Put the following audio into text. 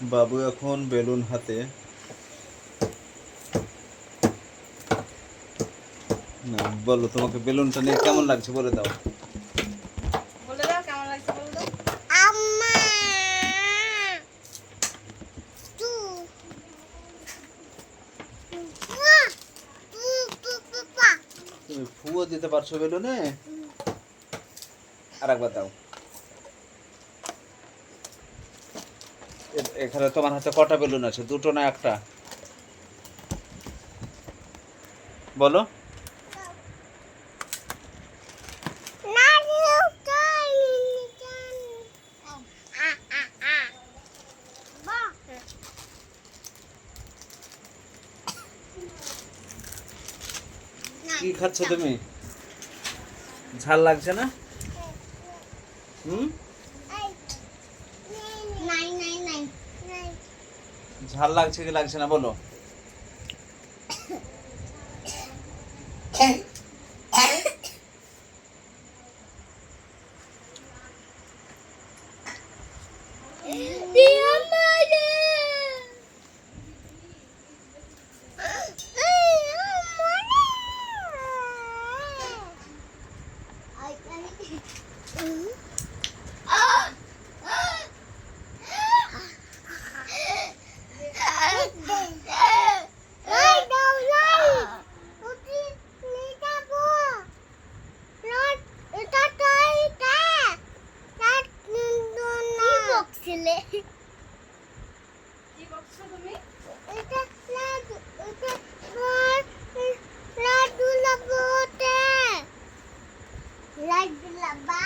বাবু এখন বেলুন হাতে। না বলো, তোমাকে বেলুনটা নিয়ে কেমন লাগছে বলে দাও। বলে দাও কেমন লাগছে বলে দাও। আম্মা তু পাপা তুমি ফুও দিতে পারছো বেলুনে? আর একবার দাও। এখানে তোমার হাতে কটা বেলুন আছে, দুটো না একটা? বলো। কি খাচ্ছ তুমি? ঝাল লাগছে না? হুম, ঝাল লাগছে কি লাগছে না বলো। কি বকছো তুমি? লাড্ডু লাবা